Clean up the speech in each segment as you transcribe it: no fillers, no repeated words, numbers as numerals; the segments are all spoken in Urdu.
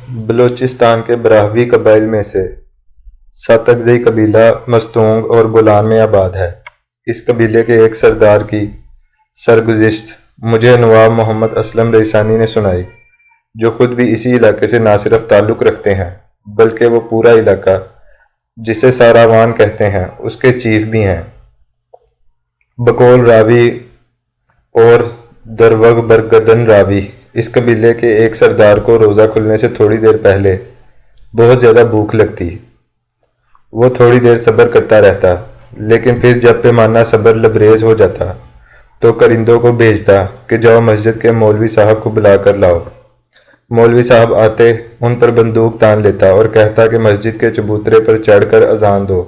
بلوچستان کے براہوی قبائل میں سے ساتکزئی قبیلہ مستونگ اور بولان میں آباد ہے۔ اس قبیلے کے ایک سردار کی سرگزشت مجھے نواب محمد اسلم ریسانی نے سنائی، جو خود بھی اسی علاقے سے نہ صرف تعلق رکھتے ہیں بلکہ وہ پورا علاقہ جسے ساراوان کہتے ہیں اس کے چیف بھی ہیں۔ بقول راوی اور دروغ برگدن راوی، اس قبیلے کے ایک سردار کو روزہ کھلنے سے تھوڑی دیر پہلے بہت زیادہ بھوک لگتی۔ وہ تھوڑی دیر صبر کرتا رہتا، لیکن پھر جب پیمانہ صبر لبریز ہو جاتا تو کرندوں کو بھیجتا کہ جاؤ مسجد کے مولوی صاحب کو بلا کر لاؤ۔ مولوی صاحب آتے، ان پر بندوق تان لیتا اور کہتا کہ مسجد کے چبوترے پر چڑھ کر اذان دو۔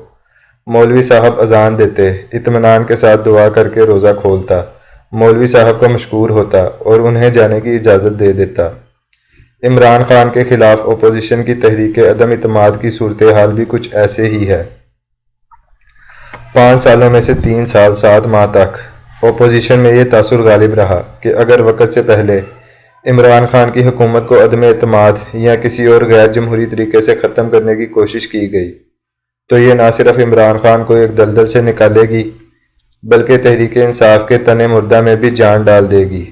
مولوی صاحب اذان دیتے، اطمینان کے ساتھ دعا کر کے روزہ کھولتا، مولوی صاحب کا مشکور ہوتا اور انہیں جانے کی اجازت دے دیتا۔ عمران خان کے خلاف اپوزیشن کی تحریک عدم اعتماد کی صورتحال بھی کچھ ایسے ہی ہے۔ 5 سالوں میں سے 3 سال 7 ماہ تک اپوزیشن میں یہ تاثر غالب رہا کہ اگر وقت سے پہلے عمران خان کی حکومت کو عدم اعتماد یا کسی اور غیر جمہوری طریقے سے ختم کرنے کی کوشش کی گئی تو یہ نہ صرف عمران خان کو ایک دلدل سے نکالے گی بلکہ تحریک انصاف کے تن مردہ میں بھی جان ڈال دے گی۔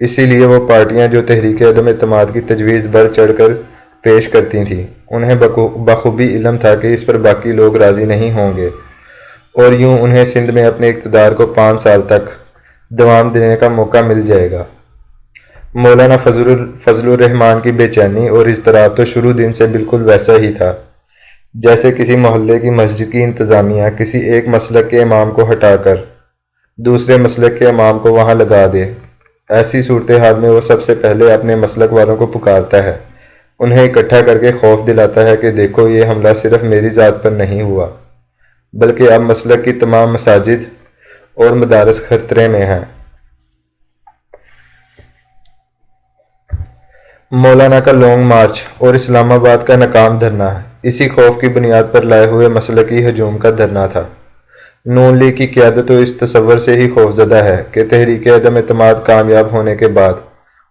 اسی لیے وہ پارٹیاں جو تحریک عدم اعتماد کی تجویز بڑھ چڑھ کر پیش کرتی تھیں، انہیں بخوبی علم تھا کہ اس پر باقی لوگ راضی نہیں ہوں گے، اور یوں انہیں سندھ میں اپنے اقتدار کو 5 سال تک دوام دینے کا موقع مل جائے گا۔ مولانا فضل الرحمان کی بے چینی اور اضطراب تو شروع دن سے بالکل ویسا ہی تھا جیسے کسی محلے کی مسجد کی انتظامیہ کسی ایک مسلک کے امام کو ہٹا کر دوسرے مسلک کے امام کو وہاں لگا دے۔ ایسی صورتحال میں وہ سب سے پہلے اپنے مسلک والوں کو پکارتا ہے، انہیں اکٹھا کر کے خوف دلاتا ہے کہ دیکھو یہ حملہ صرف میری ذات پر نہیں ہوا بلکہ اب مسلک کی تمام مساجد اور مدارس خطرے میں ہیں۔ مولانا کا لانگ مارچ اور اسلام آباد کا ناکام دھرنا اسی خوف کی بنیاد پر لائے ہوئے مسلکی ہجوم کا دھرنا تھا۔ نون لیگ کی قیادت تو اس تصور سے ہی خوفزدہ ہے کہ تحریک عدم اعتماد کامیاب ہونے کے بعد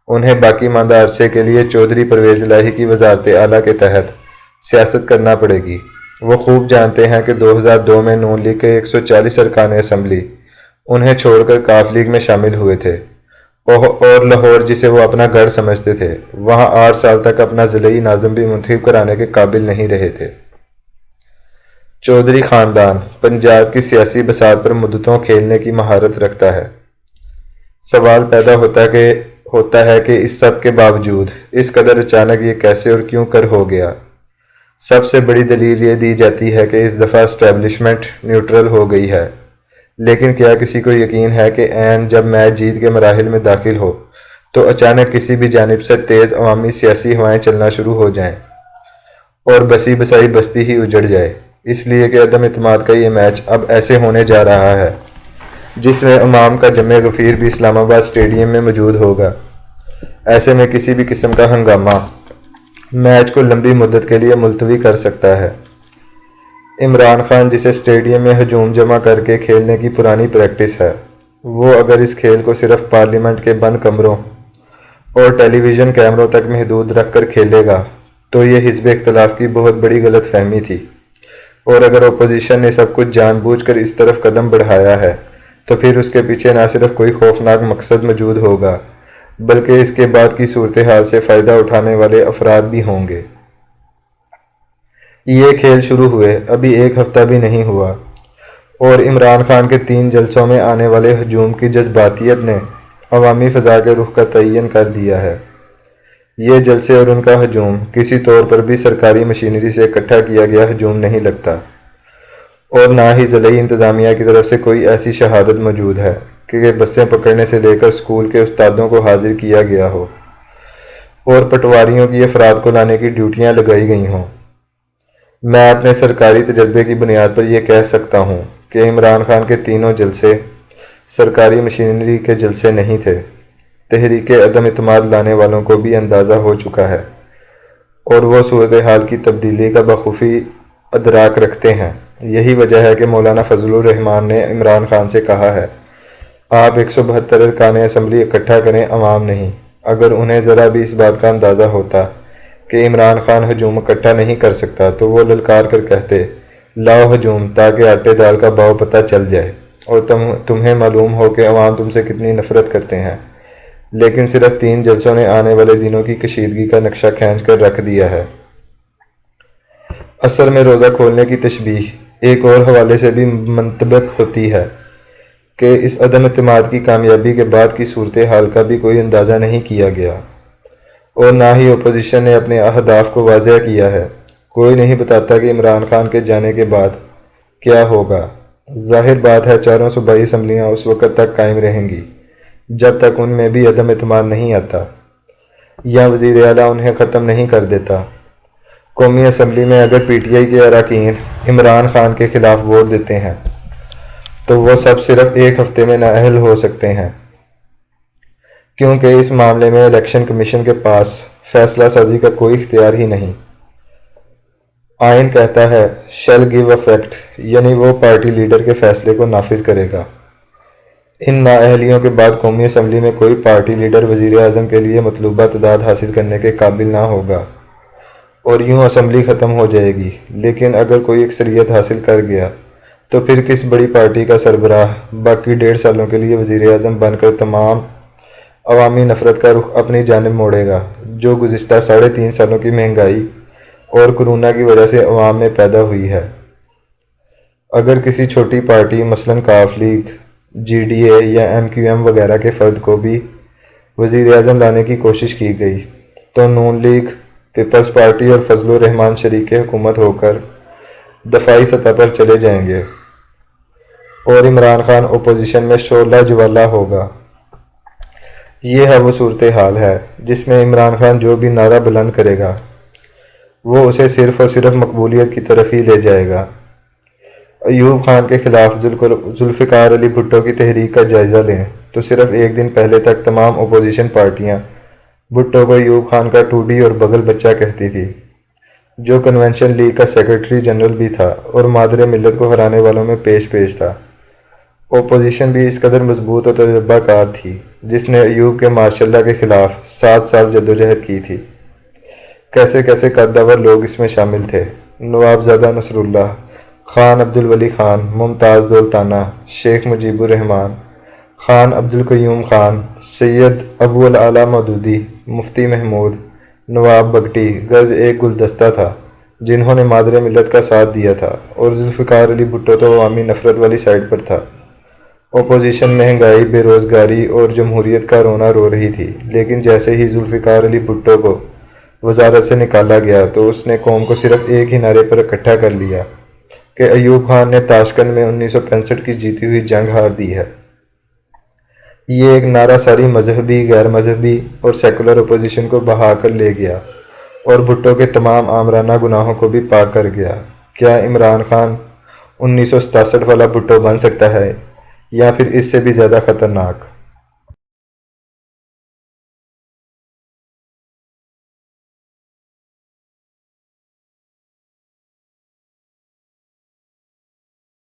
انہیں باقی ماندہ عرصے کے لیے چودھری پرویز الہی کی وزارت اعلیٰ کے تحت سیاست کرنا پڑے گی۔ وہ خوب جانتے ہیں کہ 2002 میں نون لیگ کے 140 ارکان اسمبلی انہیں چھوڑ کر کاف لیگ میں شامل ہوئے تھے، اور لاہور جسے وہ اپنا گھر سمجھتے تھے وہاں 8 سال تک اپنا ضلعی ناظم بھی منتخب کرانے کے قابل نہیں رہے تھے۔ چودھری خاندان پنجاب کی سیاسی بساط پر مدتوں کھیلنے کی مہارت رکھتا ہے۔ سوال پیدا ہوتا ہے کہ اس سب کے باوجود اس قدر اچانک یہ کیسے اور کیوں کر ہو گیا۔ سب سے بڑی دلیل یہ دی جاتی ہے کہ اس دفعہ اسٹیبلشمنٹ نیوٹرل ہو گئی ہے، لیکن کیا کسی کو یقین ہے کہ عین جب میچ جیت کے مراحل میں داخل ہو تو اچانک کسی بھی جانب سے تیز عوامی سیاسی ہوائیں چلنا شروع ہو جائیں اور بسی بسائی بستی ہی اجڑ جائے؟ اس لیے کہ عدم اعتماد کا یہ میچ اب ایسے ہونے جا رہا ہے جس میں عوام کا جمع غفیر بھی اسلام آباد اسٹیڈیم میں موجود ہوگا۔ ایسے میں کسی بھی قسم کا ہنگامہ میچ کو لمبی مدت کے لیے ملتوی کر سکتا ہے۔ عمران خان جسے اسٹیڈیم میں ہجوم جمع کر کے کھیلنے کی پرانی پریکٹس ہے، وہ اگر اس کھیل کو صرف پارلیمنٹ کے بند کمروں اور ٹیلی ویژن کیمروں تک محدود رکھ کر کھیلے گا تو یہ حزب اختلاف کی بہت بڑی غلط فہمی تھی، اور اگر اپوزیشن نے سب کچھ جان بوجھ کر اس طرف قدم بڑھایا ہے تو پھر اس کے پیچھے نہ صرف کوئی خوفناک مقصد موجود ہوگا بلکہ اس کے بعد کی صورتحال سے فائدہ اٹھانے والے افراد بھی ہوں گے۔ یہ کھیل شروع ہوئے ابھی 1 ہفتہ بھی نہیں ہوا اور عمران خان کے 3 جلسوں میں آنے والے ہجوم کی جذباتیت نے عوامی فضا کے رخ کا تعین کر دیا ہے۔ یہ جلسے اور ان کا ہجوم کسی طور پر بھی سرکاری مشینری سے اکٹھا کیا گیا ہجوم نہیں لگتا، اور نہ ہی ضلعی انتظامیہ کی طرف سے کوئی ایسی شہادت موجود ہے کہ بسیں پکڑنے سے لے کر سکول کے استادوں کو حاضر کیا گیا ہو اور پٹواریوں کی افراد کو لانے کی ڈیوٹیاں لگائی گئی ہوں۔ میں اپنے سرکاری تجربے کی بنیاد پر یہ کہہ سکتا ہوں کہ عمران خان کے تینوں جلسے سرکاری مشینری کے جلسے نہیں تھے۔ تحریک عدم اعتماد لانے والوں کو بھی اندازہ ہو چکا ہے اور وہ صورتحال کی تبدیلی کا بخوبی ادراک رکھتے ہیں۔ یہی وجہ ہے کہ مولانا فضل الرحمان نے عمران خان سے کہا ہے، آپ 172 ارکان اسمبلی اکٹھا کریں، عوام نہیں۔ اگر انہیں ذرا بھی اس بات کا اندازہ ہوتا کہ عمران خان ہجوم اکٹھا نہیں کر سکتا تو وہ للکار کر کہتے، لاؤ ہجوم، تاکہ آٹے دال کا باؤ پتہ چل جائے اور تمہیں معلوم ہو کہ عوام تم سے کتنی نفرت کرتے ہیں۔ لیکن صرف 3 جلسوں نے آنے والے دنوں کی کشیدگی کا نقشہ کھینچ کر رکھ دیا ہے۔ اصل میں روزہ کھولنے کی تشبیہ ایک اور حوالے سے بھی منطبق ہوتی ہے کہ اس عدم اعتماد کی کامیابی کے بعد کی صورتحال کا بھی کوئی اندازہ نہیں کیا گیا، اور نہ ہی اپوزیشن نے اپنے اہداف کو واضح کیا ہے۔ کوئی نہیں بتاتا کہ عمران خان کے جانے کے بعد کیا ہوگا۔ ظاہر بات ہے چاروں صوبائی اسمبلیاں اس وقت تک قائم رہیں گی جب تک ان میں بھی عدم اعتماد نہیں آتا یا وزیر اعلیٰ انہیں ختم نہیں کر دیتا۔ قومی اسمبلی میں اگر پی ٹی آئی کے اراکین عمران خان کے خلاف ووٹ دیتے ہیں تو وہ سب صرف 1 ہفتے میں نااہل ہو سکتے ہیں، کیونکہ اس معاملے میں الیکشن کمیشن کے پاس فیصلہ سازی کا کوئی اختیار ہی نہیں۔ آئین کہتا ہے شیل گیو افیکٹ، یعنی وہ پارٹی لیڈر کے فیصلے کو نافذ کرے گا۔ ان نااہلیوں کے بعد قومی اسمبلی میں کوئی پارٹی لیڈر وزیر اعظم کے لیے مطلوبہ تعداد حاصل کرنے کے قابل نہ ہوگا اور یوں اسمبلی ختم ہو جائے گی۔ لیکن اگر کوئی اکثریت حاصل کر گیا تو پھر کس بڑی پارٹی کا سربراہ باقی 1.5 سالوں کے لیے وزیر اعظم بن کر تمام عوامی نفرت کا رخ اپنی جانب موڑے گا، جو گزشتہ 3.5 سالوں کی مہنگائی اور کورونا کی وجہ سے عوام میں پیدا ہوئی ہے۔ اگر کسی چھوٹی پارٹی مثلاً کاف لیگ، جی ڈی اے یا ایم کیو ایم وغیرہ کے فرد کو بھی وزیر اعظم لانے کی کوشش کی گئی تو نون لیگ، پیپلز پارٹی اور فضل الرحمان شریک حکومت ہو کر دفاعی سطح پر چلے جائیں گے اور عمران خان اپوزیشن میں شعلہ جوالا ہوگا۔ یہ ہے وہ صورتحال ہے جس میں عمران خان جو بھی نعرہ بلند کرے گا وہ اسے صرف اور صرف مقبولیت کی طرف ہی لے جائے گا۔ ایوب خان کے خلاف ذوالفقار علی بھٹو کی تحریک کا جائزہ لیں تو صرف 1 دن پہلے تک تمام اپوزیشن پارٹیاں بھٹو کو ایوب خان کا ٹوڈی اور بغل بچہ کہتی تھی، جو کنونشن لیگ کا سیکرٹری جنرل بھی تھا اور مادر ملت کو ہرانے والوں میں پیش تھا۔ اپوزیشن بھی اس قدر مضبوط اور تجربہ کار تھی جس نے ایوب کے ماشاء اللہ کے خلاف 7 سال جدوجہد کی تھی۔ کیسے کیسے قدور لوگ اس میں شامل تھے: نوابزادہ نصر اللہ، خان عبد الولی خان، ممتاز دولتانہ، شیخ مجیب الرحمان، خان عبد القیوم خان، سید ابو العلا مودودی، مفتی محمود، نواب بگٹی۔ غرض ایک گلدستہ تھا جنہوں نے مادر ملت کا ساتھ دیا تھا، اور ذوالفقار علی بھٹو تو عوامی نفرت والی سائڈ پر تھا۔ اپوزیشن مہنگائی، بے روزگاری اور جمہوریت کا رونا رو رہی تھی، لیکن جیسے ہی ذوالفقار علی بھٹو کو وزارت سے نکالا گیا تو اس نے قوم کو صرف ایک ہی نعرے پر اکٹھا کر لیا کہ ایوب خان نے تاشقند میں 1965 کی جیتی ہوئی جنگ ہار دی ہے۔ یہ ایک نعرہ ساری مذہبی، غیر مذہبی اور سیکولر اپوزیشن کو بہا کر لے گیا اور بھٹو کے تمام آمرانہ گناہوں کو بھی پاک کر گیا۔ کیا عمران خان 1967 والا بھٹو بن سکتا ہے یا پھر اس سے بھی زیادہ خطرناک؟